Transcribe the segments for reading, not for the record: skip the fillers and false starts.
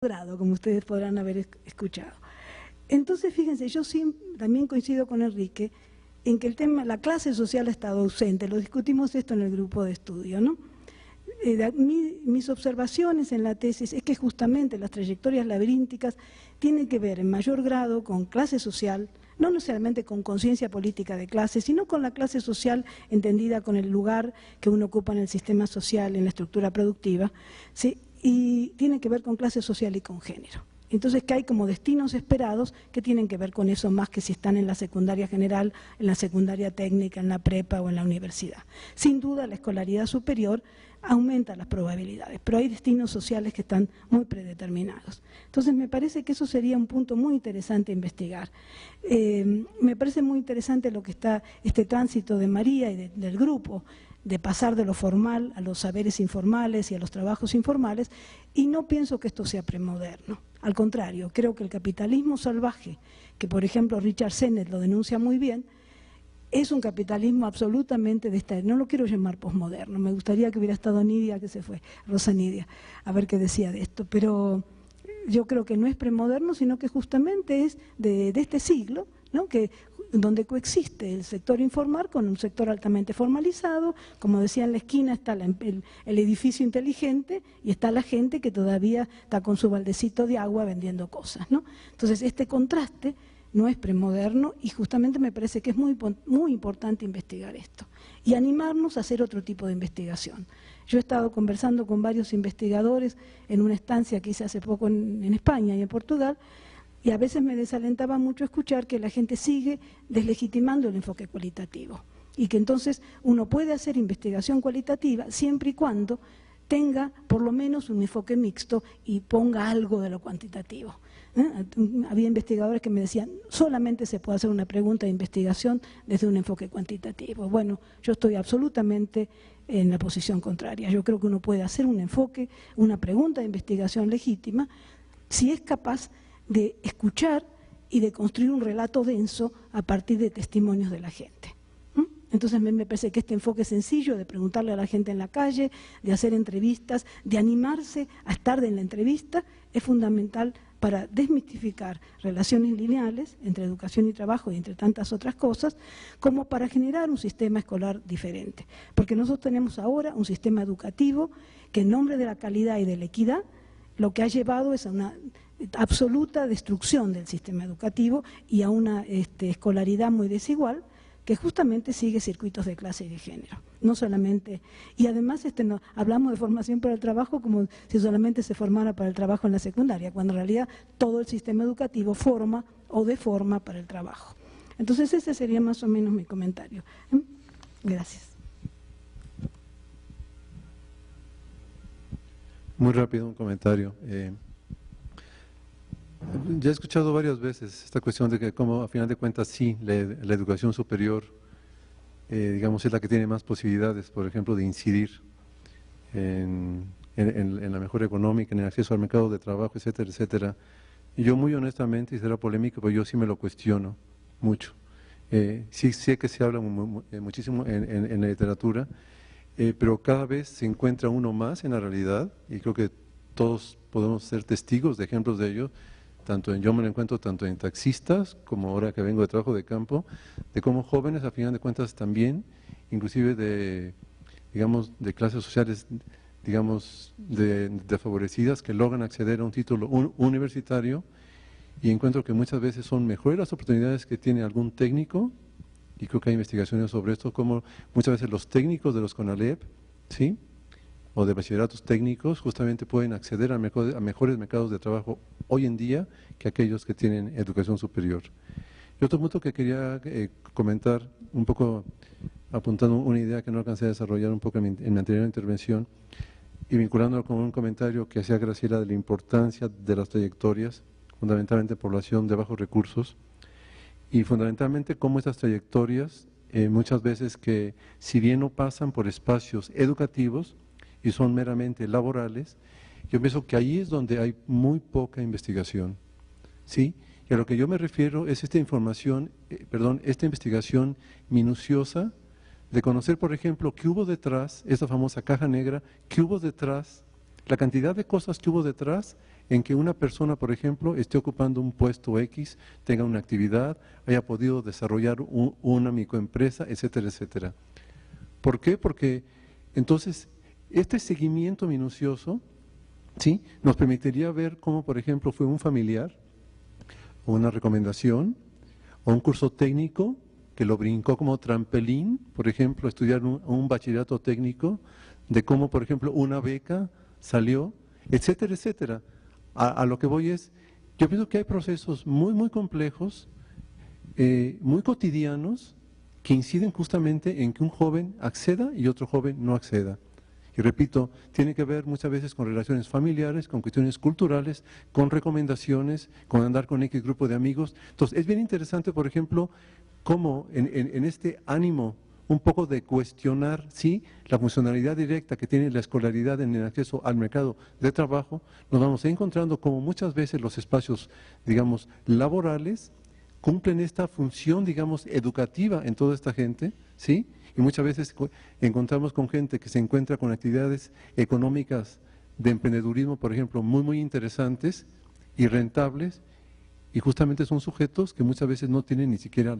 grado, como ustedes podrán haber escuchado. Entonces, fíjense, yo sí, también coincido con Enrique en que el tema, la clase social ha estado ausente, lo discutimos esto en el grupo de estudio, ¿no? Mis observaciones en la tesis es que justamente las trayectorias laberínticas tienen que ver en mayor grado con clase social, no necesariamente con conciencia política de clase, sino con la clase social entendida con el lugar que uno ocupa en el sistema social, en la estructura productiva, ¿sí? Y tiene que ver con clase social y con género. Entonces, que hay como destinos esperados que tienen que ver con eso más que si están en la secundaria general, en la secundaria técnica, en la prepa o en la universidad. Sin duda, la escolaridad superior aumenta las probabilidades, pero hay destinos sociales que están muy predeterminados. Entonces, me parece que eso sería un punto muy interesante a investigar. Me parece muy interesante lo que está este tránsito de María y del grupo, de pasar de lo formal a los saberes informales y a los trabajos informales, y no pienso que esto sea premoderno. Al contrario, creo que el capitalismo salvaje, que por ejemplo Richard Sennett lo denuncia muy bien, es un capitalismo absolutamente de esta, no lo quiero llamar posmoderno, me gustaría que hubiera estado Nidia, que se fue, Rosa Nidia, a ver qué decía de esto, pero yo creo que no es premoderno, sino que justamente es de este siglo, ¿no? Donde coexiste el sector informal con un sector altamente formalizado, como decía en la esquina está el edificio inteligente y está la gente que todavía está con su baldecito de agua vendiendo cosas, ¿no? Entonces este contraste no es premoderno y justamente me parece que es muy importante investigar esto y animarnos a hacer otro tipo de investigación. Yo he estado conversando con varios investigadores en una estancia que hice hace poco en España y en Portugal, y a veces me desalentaba mucho escuchar que la gente sigue deslegitimando el enfoque cualitativo y que entonces uno puede hacer investigación cualitativa siempre y cuando tenga por lo menos un enfoque mixto y ponga algo de lo cuantitativo. Había investigadores que me decían, solamente se puede hacer una pregunta de investigación desde un enfoque cuantitativo. Bueno, yo estoy absolutamente en la posición contraria. Yo creo que uno puede hacer un enfoque, una pregunta de investigación legítima, si es capaz de escuchar y de construir un relato denso a partir de testimonios de la gente. Entonces me parece que este enfoque sencillo de preguntarle a la gente en la calle, de hacer entrevistas, de animarse a estar en la entrevista, es fundamental para desmistificar relaciones lineales entre educación y trabajo y entre tantas otras cosas, como para generar un sistema escolar diferente. Porque nosotros tenemos ahora un sistema educativo que en nombre de la calidad y de la equidad, lo que ha llevado es a una absoluta destrucción del sistema educativo y a una escolaridad muy desigual que justamente sigue circuitos de clase y de género. No solamente, y además hablamos de formación para el trabajo como si solamente se formara para el trabajo en la secundaria, cuando en realidad todo el sistema educativo forma o deforma para el trabajo. Entonces ese sería más o menos mi comentario. Gracias. Muy rápido un comentario. Ya he escuchado varias veces esta cuestión de que como a final de cuentas sí, la educación superior, digamos, es la que tiene más posibilidades, por ejemplo, de incidir en la mejora económica, en el acceso al mercado de trabajo, etcétera, etcétera. Y yo muy honestamente, y será polémico, pero yo sí me lo cuestiono mucho. Sí sé que se habla muchísimo en la literatura, pero cada vez se encuentra uno más en la realidad, y creo que todos podemos ser testigos de ejemplos de ello. Yo me lo encuentro tanto en taxistas como ahora que vengo de trabajo de campo, de cómo jóvenes a final de cuentas también, inclusive de clases sociales, digamos, desfavorecidas, que logran acceder a un título universitario, y encuentro que muchas veces son mejores las oportunidades que tiene algún técnico, y creo que hay investigaciones sobre esto, como muchas veces los técnicos de los CONALEP, ¿sí?, o de bachilleratos técnicos, justamente pueden acceder a mejores mercados de trabajo hoy en día que aquellos que tienen educación superior. Y otro punto que quería comentar, un poco apuntando una idea que no alcancé a desarrollar un poco en mi anterior intervención, y vinculándolo con un comentario que hacía Graciela de la importancia de las trayectorias, fundamentalmente población de bajos recursos, y fundamentalmente cómo estas trayectorias, muchas veces que si bien no pasan por espacios educativos, y son meramente laborales, yo pienso que ahí es donde hay muy poca investigación, ¿sí? Y a lo que yo me refiero es esta investigación minuciosa de conocer, por ejemplo, qué hubo detrás, esa famosa caja negra, qué hubo detrás, la cantidad de cosas que hubo detrás en que una persona, por ejemplo, esté ocupando un puesto X, tenga una actividad, haya podido desarrollar una microempresa, etcétera, etcétera. ¿Por qué? Porque entonces este seguimiento minucioso, ¿sí?, nos permitiría ver cómo, por ejemplo, fue un familiar, o una recomendación, o un curso técnico que lo brincó como trampolín, por ejemplo, estudiar un bachillerato técnico, de cómo, por ejemplo, una beca salió, etcétera, etcétera. A lo que voy es, yo pienso que hay procesos muy, muy complejos, muy cotidianos, que inciden justamente en que un joven acceda y otro joven no acceda. Y repito, tiene que ver muchas veces con relaciones familiares, con cuestiones culturales, con recomendaciones, con andar con X grupo de amigos. Entonces, es bien interesante, por ejemplo, cómo en este ánimo un poco de cuestionar, sí, la funcionalidad directa que tiene la escolaridad en el acceso al mercado de trabajo, nos vamos encontrando como muchas veces los espacios, digamos, laborales, cumplen esta función, digamos, educativa en toda esta gente, ¿sí? Y muchas veces encontramos con gente que se encuentra con actividades económicas de emprendedurismo, por ejemplo, muy, muy interesantes y rentables, y justamente son sujetos que muchas veces no tienen ni siquiera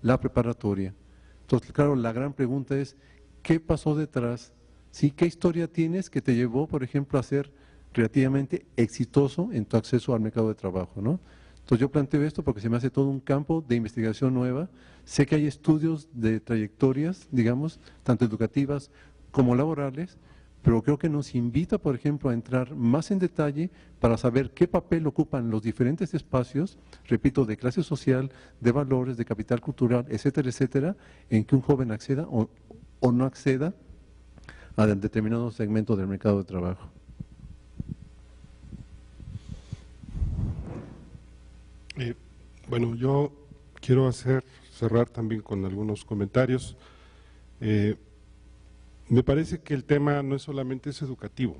la preparatoria. Entonces, claro, la gran pregunta es, ¿qué pasó detrás? ¿Sí? ¿Qué historia tienes que te llevó, por ejemplo, a ser relativamente exitoso en tu acceso al mercado de trabajo, ¿no? Entonces yo planteo esto porque se me hace todo un campo de investigación nueva. Sé que hay estudios de trayectorias, digamos, tanto educativas como laborales, pero creo que nos invita, por ejemplo, a entrar más en detalle para saber qué papel ocupan los diferentes espacios, repito, de clase social, de valores, de capital cultural, etcétera, etcétera, en que un joven acceda o no acceda a determinado segmento del mercado de trabajo. Bueno, yo quiero cerrar también con algunos comentarios. Me parece que el tema no es solamente educativo.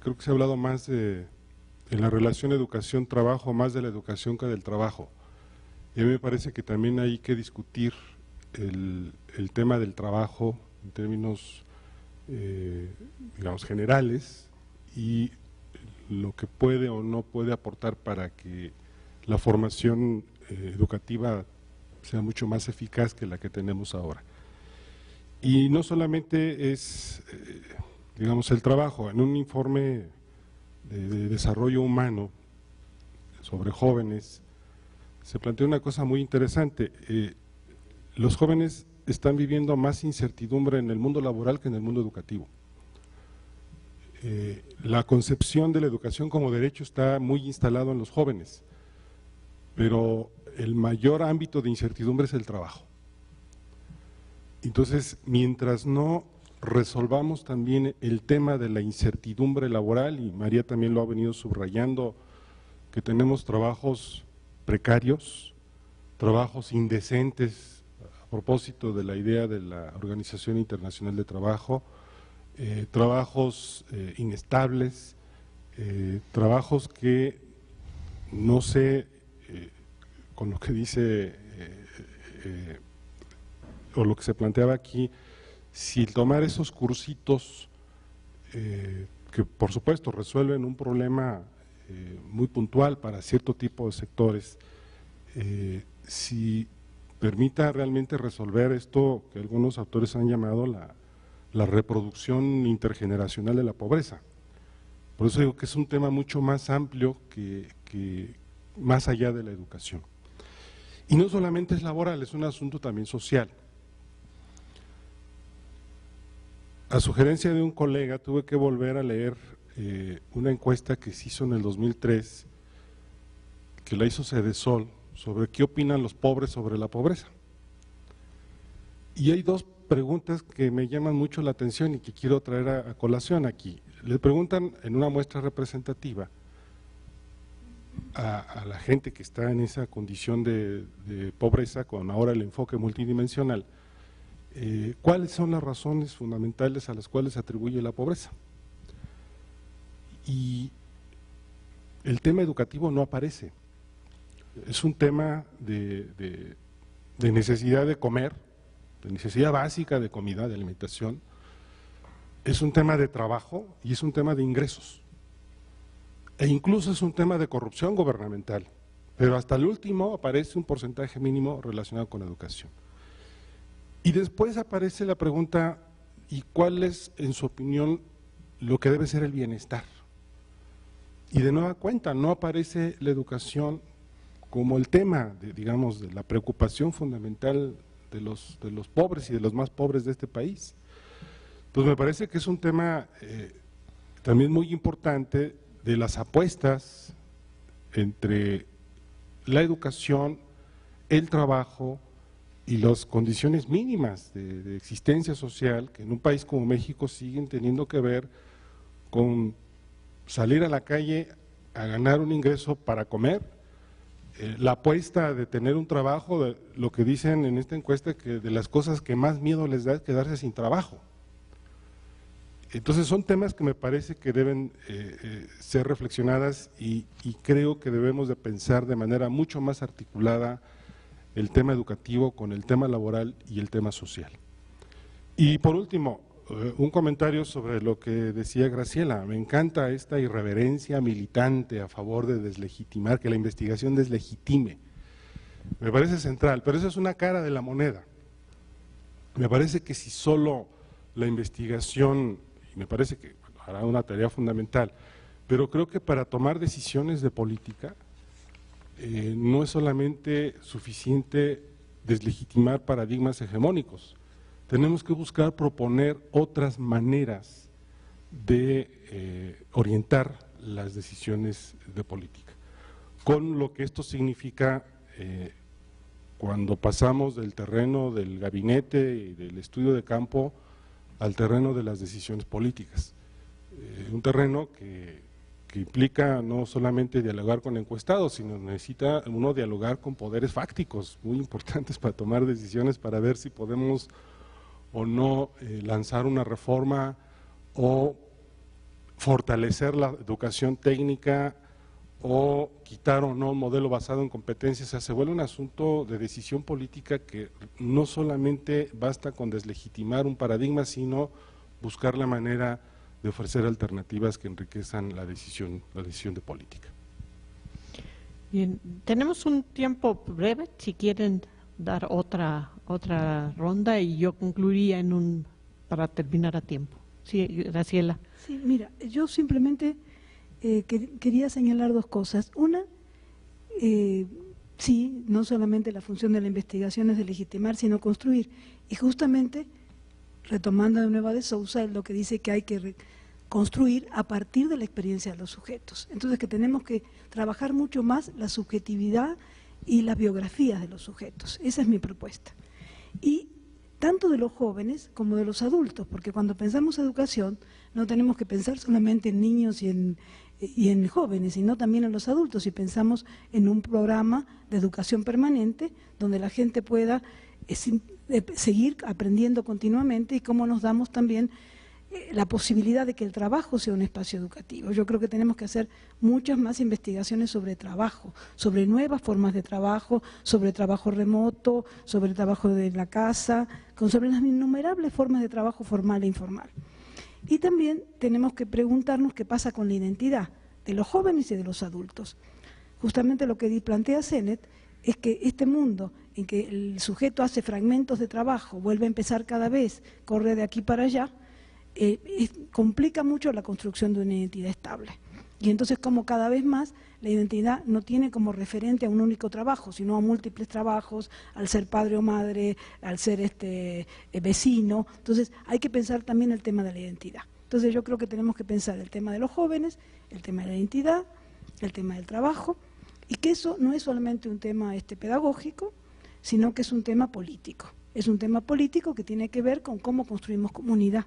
Creo que se ha hablado más de la relación educación-trabajo, más de la educación que del trabajo. Y a mí me parece que también hay que discutir el tema del trabajo en términos, digamos, generales, y lo que puede o no puede aportar para que la formación educativa sea mucho más eficaz que la que tenemos ahora. Y no solamente es, digamos, el trabajo. En un informe de desarrollo humano sobre jóvenes se plantea una cosa muy interesante. Los jóvenes están viviendo más incertidumbre en el mundo laboral que en el mundo educativo. La concepción de la educación como derecho está muy instalado en los jóvenes, pero el mayor ámbito de incertidumbre es el trabajo. Entonces, mientras no resolvamos también el tema de la incertidumbre laboral, y María también lo ha venido subrayando, que tenemos trabajos precarios, trabajos indecentes, a propósito de la idea de la Organización Internacional de Trabajo, trabajos inestables, trabajos que no sé, con lo que dice o lo que se planteaba aquí, si tomar esos cursitos que por supuesto resuelven un problema muy puntual para cierto tipo de sectores, si permita realmente resolver esto que algunos autores han llamado la reproducción intergeneracional de la pobreza. Por eso digo que es un tema mucho más amplio que más allá de la educación. Y no solamente es laboral, es un asunto también social. A sugerencia de un colega tuve que volver a leer una encuesta que se hizo en el 2003, que la hizo Cedesol, sobre qué opinan los pobres sobre la pobreza. Y hay dos preguntas que me llaman mucho la atención y que quiero traer a colación aquí. Le preguntan en una muestra representativa a la gente que está en esa condición de pobreza, con ahora el enfoque multidimensional, ¿cuáles son las razones fundamentales a las cuales se atribuye la pobreza? Y el tema educativo no aparece. Es un tema de necesidad de comer, de necesidad básica de comida, de alimentación, es un tema de trabajo y es un tema de ingresos. e incluso es un tema de corrupción gubernamental, pero hasta el último aparece un porcentaje mínimo relacionado con la educación. Y después aparece la pregunta, ¿y cuál es, en su opinión, lo que debe ser el bienestar? Y de nueva cuenta, no aparece la educación como el tema, digamos, de la preocupación fundamental de los pobres y de los más pobres de este país. Pues me parece que es un tema también muy importante de las apuestas entre la educación, el trabajo y las condiciones mínimas de existencia social que en un país como México siguen teniendo que ver con salir a la calle a ganar un ingreso para comer, la apuesta de tener un trabajo, de lo que dicen en esta encuesta, que de las cosas que más miedo les da es quedarse sin trabajo. Entonces son temas que me parece que deben ser reflexionadas y creo que debemos de pensar de manera mucho más articulada el tema educativo con el tema laboral y el tema social. Y por último, un comentario sobre lo que decía Graciela. Me encanta esta irreverencia militante a favor de deslegitimar, que la investigación deslegitime. Me parece central, pero esa es una cara de la moneda. Me parece que si solo la investigación, y me parece que hará una tarea fundamental, pero creo que para tomar decisiones de política no es solamente suficiente deslegitimar paradigmas hegemónicos. Tenemos que buscar proponer otras maneras de orientar las decisiones de política, con lo que esto significa cuando pasamos del terreno del gabinete y del estudio de campo al terreno de las decisiones políticas. Un terreno que implica no solamente dialogar con encuestados, sino necesita uno dialogar con poderes fácticos muy importantes para tomar decisiones, para ver si podemos o no lanzar una reforma o fortalecer la educación técnica o quitar o no un modelo basado en competencias. O sea, se vuelve un asunto de decisión política que no solamente basta con deslegitimar un paradigma, sino buscar la manera de ofrecer alternativas que enriquezcan la decisión de política. Bien, tenemos un tiempo breve, si quieren dar otra ronda, y yo concluiría para terminar a tiempo. Sí, Graciela. Sí, mira, yo simplemente quería señalar dos cosas. Una, sí, no solamente la función de la investigación es de legitimar, sino construir. Y justamente, retomando de nuevo a de Sousa, es lo que dice que hay que construir a partir de la experiencia de los sujetos. Entonces que tenemos que trabajar mucho más la subjetividad y las biografías de los sujetos. Esa es mi propuesta. Y tanto de los jóvenes como de los adultos, porque cuando pensamos educación no tenemos que pensar solamente en niños y en jóvenes, sino también en los adultos, y pensamos en un programa de educación permanente donde la gente pueda seguir aprendiendo continuamente y cómo nos damos también la posibilidad de que el trabajo sea un espacio educativo. Yo creo que tenemos que hacer muchas más investigaciones sobre trabajo, sobre nuevas formas de trabajo, sobre trabajo remoto, sobre el trabajo de la casa, sobre las innumerables formas de trabajo formal e informal. Y también tenemos que preguntarnos qué pasa con la identidad de los jóvenes y de los adultos. Justamente lo que plantea Sennett es que este mundo en que el sujeto hace fragmentos de trabajo, vuelve a empezar cada vez, corre de aquí para allá, complica mucho la construcción de una identidad estable. Y entonces como cada vez más la identidad no tiene como referente a un único trabajo, sino a múltiples trabajos, al ser padre o madre, al ser vecino. Entonces hay que pensar también el tema de la identidad. Entonces yo creo que tenemos que pensar el tema de los jóvenes, el tema de la identidad, el tema del trabajo, y que eso no es solamente un tema pedagógico, sino que es un tema político. Es un tema político que tiene que ver con cómo construimos comunidad.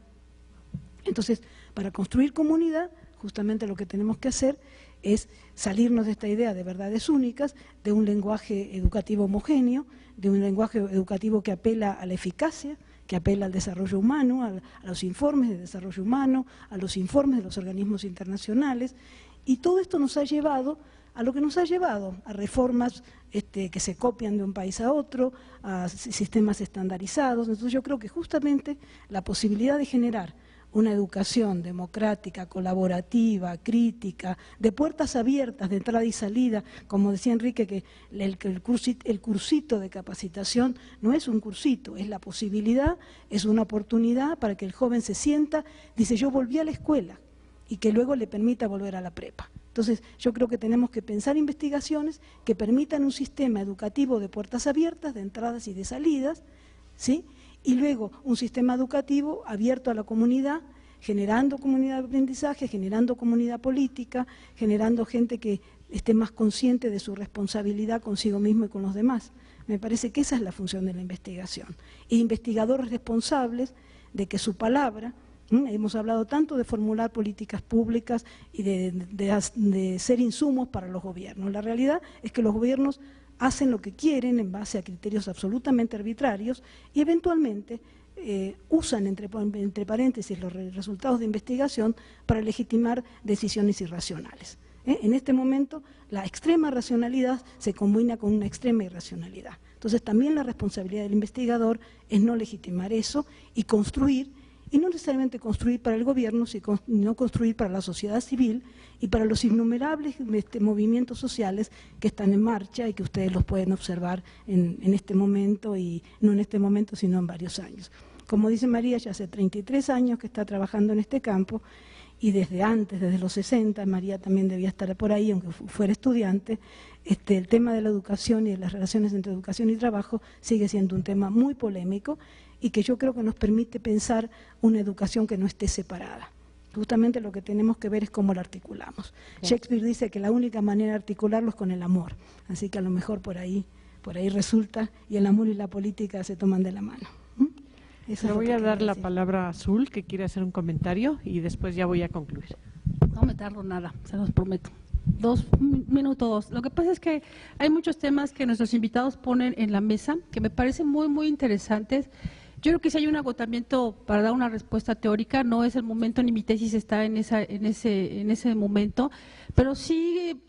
Entonces, para construir comunidad, justamente lo que tenemos que hacer es salirnos de esta idea de verdades únicas, de un lenguaje educativo homogéneo, de un lenguaje educativo que apela a la eficacia, que apela al desarrollo humano, a los informes de desarrollo humano, a los informes de los organismos internacionales, y todo esto nos ha llevado a lo que nos ha llevado, a reformas que se copian de un país a otro, a sistemas estandarizados. Entonces yo creo que justamente la posibilidad de generar una educación democrática, colaborativa, crítica, de puertas abiertas, de entrada y salida, como decía Enrique, que el cursito de capacitación no es un cursito, es la posibilidad, es una oportunidad para que el joven se sienta, dice yo volví a la escuela, y que luego le permita volver a la prepa. Entonces, yo creo que tenemos que pensar investigaciones que permitan un sistema educativo de puertas abiertas, de entradas y de salidas, ¿sí? Y luego un sistema educativo abierto a la comunidad, generando comunidad de aprendizaje, generando comunidad política, generando gente que esté más consciente de su responsabilidad consigo mismo y con los demás. Me parece que esa es la función de la investigación. E investigadores responsables de que su palabra... Hemos hablado tanto de formular políticas públicas y de ser insumos para los gobiernos. La realidad es que los gobiernos hacen lo que quieren en base a criterios absolutamente arbitrarios y eventualmente usan, entre paréntesis, los resultados de investigación para legitimar decisiones irracionales. En este momento, la extrema racionalidad se combina con una extrema irracionalidad. Entonces, también la responsabilidad del investigador es no legitimar eso y construir, y no necesariamente construir para el gobierno, sino construir para la sociedad civil y para los innumerables movimientos sociales que están en marcha y que ustedes los pueden observar en este momento, y no en este momento, sino en varios años. Como dice María, ya hace 33 años que está trabajando en este campo, y desde antes, desde los 60, María también debía estar por ahí, aunque fuera estudiante, el tema de la educación y de las relaciones entre educación y trabajo sigue siendo un tema muy polémico, y que yo creo que nos permite pensar una educación que no esté separada. Justamente lo que tenemos que ver es cómo la articulamos. Shakespeare dice que la única manera de articularlo es con el amor, así que a lo mejor por ahí resulta, y el amor y la política se toman de la mano. Le voy a dar la palabra a Azul, que quiere hacer un comentario, y después ya voy a concluir. No me tardo nada, se los prometo. 2 minutos. Lo que pasa es que hay muchos temas que nuestros invitados ponen en la mesa que me parecen muy, muy interesantes. Yo creo que si hay un agotamiento para dar una respuesta teórica, no es el momento, ni mi tesis está en ese momento, pero sí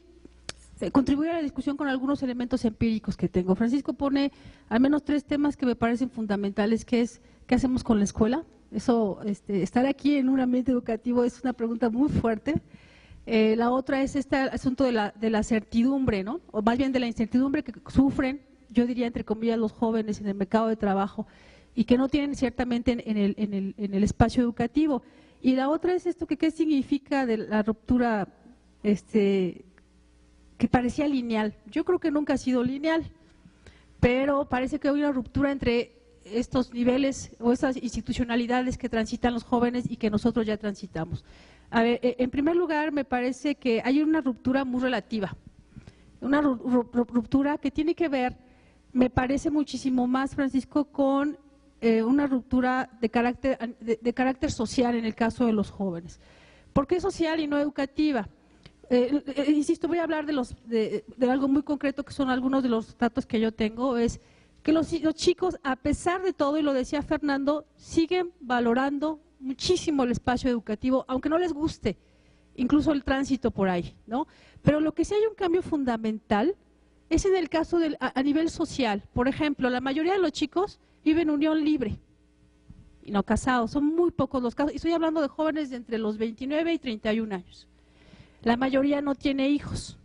contribuir a la discusión con algunos elementos empíricos que tengo. Francisco pone al menos 3 temas que me parecen fundamentales, que es ¿qué hacemos con la escuela? Eso, estar aquí en un ambiente educativo es una pregunta muy fuerte. La otra es este asunto de la certidumbre, ¿no? O más bien de la incertidumbre que sufren, yo diría entre comillas, los jóvenes en el mercado de trabajo, y que no tienen ciertamente en el espacio educativo. Y la otra es esto, que qué significa de la ruptura que parecía lineal. Yo creo que nunca ha sido lineal, pero parece que hay una ruptura entre estos niveles o estas institucionalidades que transitan los jóvenes y que nosotros ya transitamos. A ver, en primer lugar, me parece que hay una ruptura muy relativa, una ruptura que tiene que ver, me parece muchísimo más, Francisco, con una ruptura de carácter social en el caso de los jóvenes. ¿Por qué social y no educativa? Insisto, voy a hablar de algo muy concreto, que son algunos de los datos que yo tengo, es que los chicos, a pesar de todo, y lo decía Fernando, siguen valorando muchísimo el espacio educativo, aunque no les guste, incluso el tránsito por ahí, ¿no? Pero lo que sí hay un cambio fundamental es en el caso a nivel social. Por ejemplo, la mayoría de los chicos viven en unión libre y no casados, son muy pocos los casos, y estoy hablando de jóvenes de entre los 29 y 31 años. La mayoría no tiene hijos.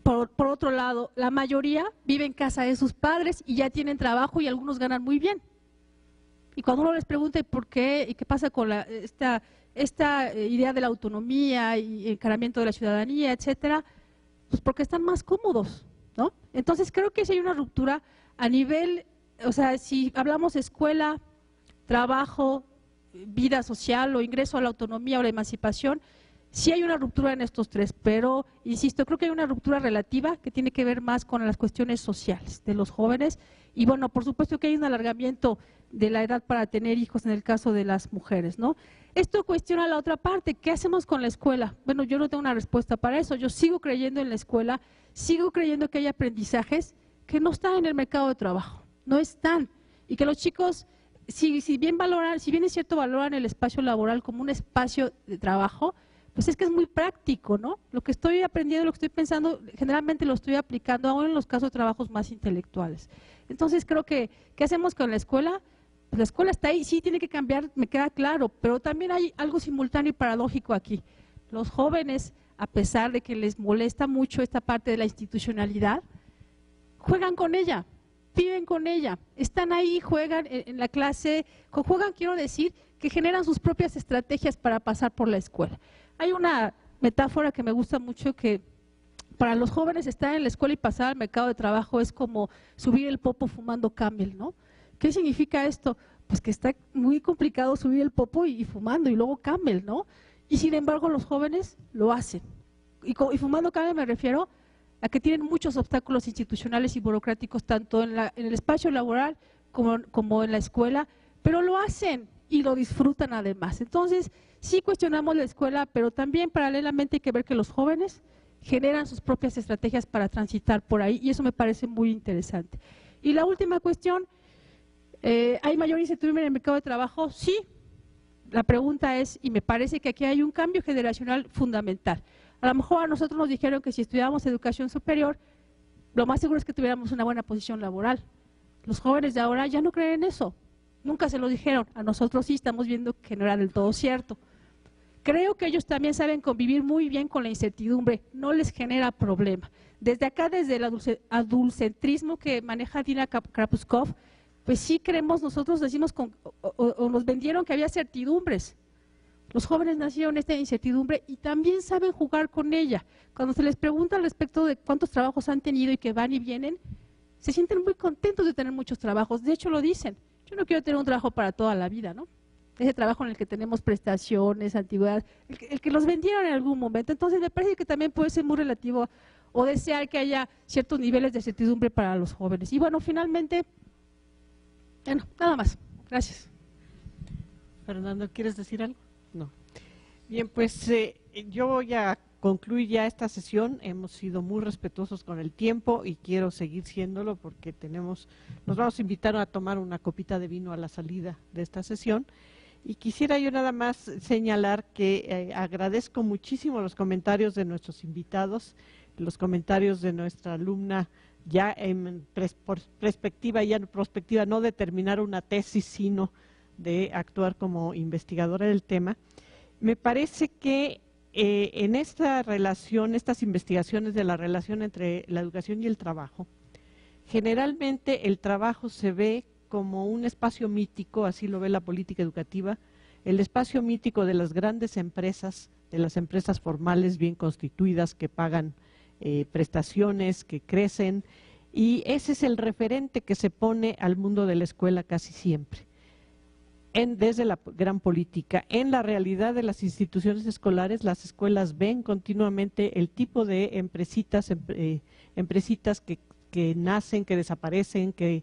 Por otro lado, la mayoría vive en casa de sus padres y ya tienen trabajo, y algunos ganan muy bien. Y cuando uno les pregunta por qué y qué pasa con esta idea de la autonomía y encaramiento de la ciudadanía, etcétera, pues porque están más cómodos, ¿no? Entonces creo que si hay una ruptura a nivel, o sea, si hablamos de escuela, trabajo, vida social o ingreso a la autonomía o la emancipación, sí hay una ruptura en estos 3, pero, insisto, creo que hay una ruptura relativa que tiene que ver más con las cuestiones sociales de los jóvenes, y bueno, por supuesto que hay un alargamiento de la edad para tener hijos en el caso de las mujeres, ¿no? Esto cuestiona la otra parte, ¿qué hacemos con la escuela? Bueno, yo no tengo una respuesta para eso, yo sigo creyendo en la escuela, sigo creyendo que hay aprendizajes que no están en el mercado de trabajo, no están, y que los chicos, si bien es cierto, valoran el espacio laboral como un espacio de trabajo, pues es que es muy práctico, ¿no? Lo que estoy aprendiendo, lo que estoy pensando, generalmente lo estoy aplicando aún en los casos de trabajos más intelectuales. Entonces creo que, ¿qué hacemos con la escuela? Pues la escuela está ahí, sí tiene que cambiar, me queda claro, pero también hay algo simultáneo y paradójico aquí. Los jóvenes, a pesar de que les molesta mucho esta parte de la institucionalidad, juegan con ella, viven con ella, están ahí, juegan en la clase, juegan, quiero decir, que generan sus propias estrategias para pasar por la escuela. Hay una metáfora que me gusta mucho que para los jóvenes estar en la escuela y pasar al mercado de trabajo es como subir el popo fumando Camel, ¿no? ¿Qué significa esto? Pues que está muy complicado subir el popo y fumando y luego Camel, ¿no? Y sin embargo los jóvenes lo hacen. Y fumando Camel me refiero a que tienen muchos obstáculos institucionales y burocráticos tanto en el espacio laboral como en la escuela, pero lo hacen y lo disfrutan además. Entonces, sí cuestionamos la escuela, pero también paralelamente hay que ver que los jóvenes generan sus propias estrategias para transitar por ahí y eso me parece muy interesante. Y la última cuestión, ¿hay mayor incertidumbre en el mercado de trabajo? Sí. La pregunta es, y me parece que aquí hay un cambio generacional fundamental. A lo mejor a nosotros nos dijeron que si estudiábamos educación superior, lo más seguro es que tuviéramos una buena posición laboral. Los jóvenes de ahora ya no creen en eso. Nunca se lo dijeron. A nosotros sí estamos viendo que no era del todo cierto. Creo que ellos también saben convivir muy bien con la incertidumbre. No les genera problema. Desde acá, desde el adultocentrismo que maneja Dina Krapuskov, pues sí creemos, nosotros decimos o nos vendieron que había certidumbres. Los jóvenes nacieron esta incertidumbre y también saben jugar con ella. Cuando se les pregunta al respecto de cuántos trabajos han tenido y que van y vienen, se sienten muy contentos de tener muchos trabajos. De hecho lo dicen, yo no quiero tener un trabajo para toda la vida, ¿no? Ese trabajo en el que tenemos prestaciones, antigüedades, el que los vendieron en algún momento. Entonces me parece que también puede ser muy relativo o desear que haya ciertos niveles de certidumbre para los jóvenes. Y bueno, finalmente, bueno, nada más. Gracias. Fernando, ¿quieres decir algo? No. Bien, pues yo voy a concluir ya esta sesión. Hemos sido muy respetuosos con el tiempo y quiero seguir siéndolo porque nos vamos a invitar a tomar una copita de vino a la salida de esta sesión. Y quisiera yo nada más señalar que agradezco muchísimo los comentarios de nuestros invitados, los comentarios de nuestra alumna ya en perspectiva no de terminar una tesis, sino de actuar como investigadora del tema. Me parece que en esta relación, estas investigaciones de la relación entre la educación y el trabajo, generalmente el trabajo se ve como un espacio mítico, así lo ve la política educativa, el espacio mítico de las grandes empresas, de las empresas formales bien constituidas que pagan prestaciones, que crecen, y ese es el referente que se pone al mundo de la escuela casi siempre. Desde la gran política, en la realidad de las instituciones escolares, las escuelas ven continuamente el tipo de empresitas que nacen, que desaparecen, que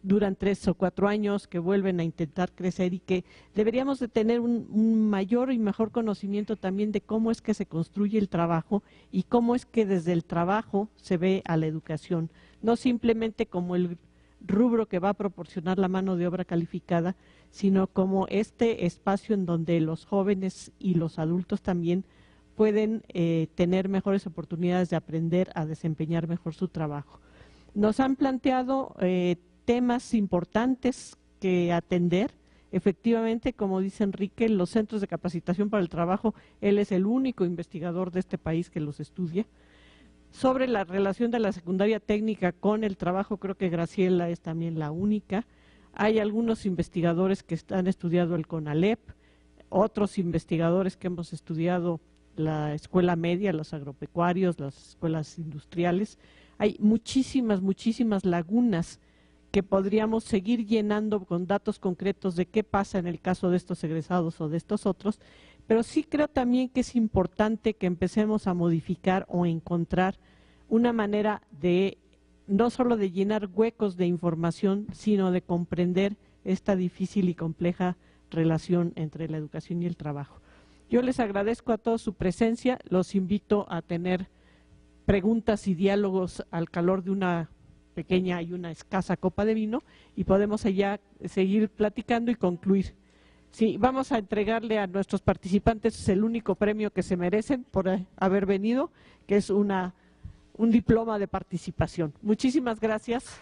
duran 3 o 4 años, que vuelven a intentar crecer y que deberíamos de tener un mayor y mejor conocimiento también de cómo es que se construye el trabajo y cómo es que desde el trabajo se ve a la educación, no simplemente como el rubro que va a proporcionar la mano de obra calificada, sino como este espacio en donde los jóvenes y los adultos también pueden tener mejores oportunidades de aprender a desempeñar mejor su trabajo. Nos han planteado temas importantes que atender. Efectivamente, como dice Enrique, los centros de capacitación para el trabajo, él es el único investigador de este país que los estudia. Sobre la relación de la secundaria técnica con el trabajo, creo que Graciela es también la única. Hay algunos investigadores que han estudiado el CONALEP, otros investigadores que hemos estudiado la escuela media, los agropecuarios, las escuelas industriales. Hay muchísimas lagunas que podríamos seguir llenando con datos concretos de qué pasa en el caso de estos egresados o de estos otros, pero sí creo también que es importante que empecemos a modificar o encontrar una manera de no solo de llenar huecos de información, sino de comprender esta difícil y compleja relación entre la educación y el trabajo. Yo les agradezco a todos su presencia, los invito a tener preguntas y diálogos al calor de una pequeña y una escasa copa de vino y podemos allá seguir platicando y concluir. Sí, vamos a entregarle a nuestros participantes el único premio que se merecen por haber venido, que es un diploma de participación. Muchísimas gracias.